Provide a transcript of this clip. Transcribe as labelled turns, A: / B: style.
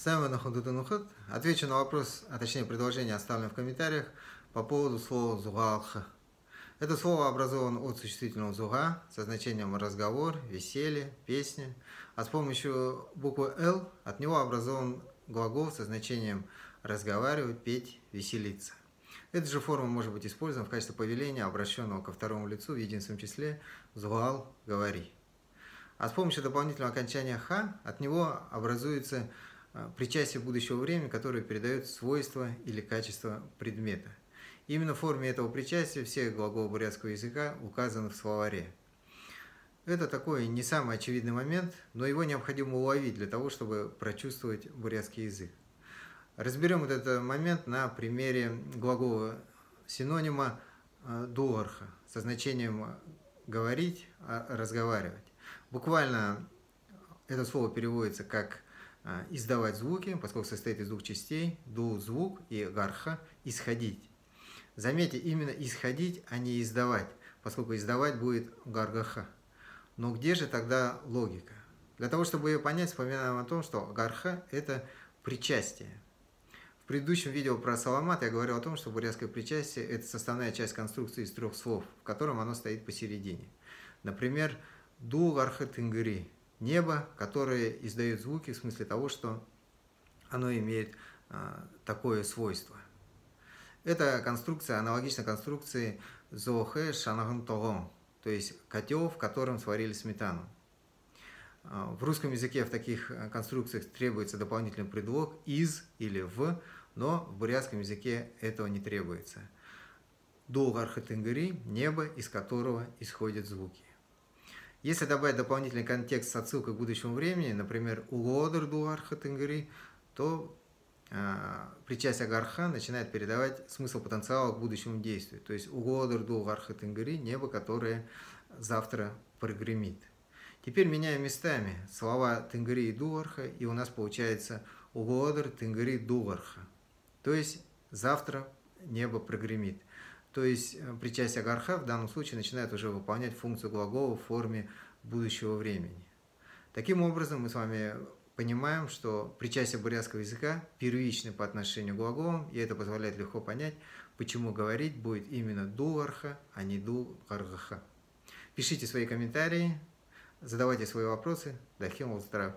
A: Самый нахуд. Отвечу на вопрос, а точнее предложение, оставленное в комментариях по поводу слова «зугалха». Это слово образовано от существительного «зуга» со значением «разговор», «веселье», «песня», а с помощью буквы «л» от него образован глагол со значением «разговаривать», «петь», «веселиться». Эта же форма может быть использована в качестве повеления, обращенного ко второму лицу в единственном числе «зугал» – «говори». А с помощью дополнительного окончания «ха» от него образуется причастие будущего времени, которое передает свойства или качество предмета. Именно в форме этого причастия все глаголы бурятского языка указаны в словаре. Это такой не самый очевидный момент, но его необходимо уловить для того, чтобы прочувствовать бурятский язык. Разберем этот момент на примере глагола синонима дуарха со значением говорить, разговаривать. Буквально это слово переводится как издавать звуки, поскольку состоит из двух частей, ду – звук и гарха – исходить. Заметьте, именно исходить, а не издавать, поскольку издавать будет гаргаха. Но где же тогда логика? Для того, чтобы ее понять, вспоминаем о том, что гарха – это причастие. В предыдущем видео про саламат я говорил о том, что бурятское причастие – это составная часть конструкции из трех слов, в котором оно стоит посередине. Например, ду гарха тынгыри – небо, которое издает звуки в смысле того, что оно имеет такое свойство. Эта конструкция аналогична конструкции зоохэ шанагын тогон, то есть котел, в котором сварили сметану. В русском языке в таких конструкциях требуется дополнительный предлог из или в, но в бурятском языке этого не требуется. Ду гарха тынгыри – небо, из которого исходят звуки. Если добавить дополнительный контекст с отсылкой к будущему времени, например, «угодр дуарха тынгыри», то причастие гарха начинает передавать смысл потенциала к будущему действию. То есть «угодр дуарха тынгыри» – небо, которое завтра прогремит. Теперь меняем местами слова «тынгыри» и «дуарха», и у нас получается «угодр тынгыри дуарха», то есть завтра небо прогремит. То есть причастие гарха в данном случае начинает уже выполнять функцию глагола в форме будущего времени. Таким образом, мы с вами понимаем, что причастие бурятского языка первичное по отношению к глаголам, и это позволяет легко понять, почему говорить будет именно дуарха, а не ду-гаргаха. Пишите свои комментарии, задавайте свои вопросы. Дахим Улстрав.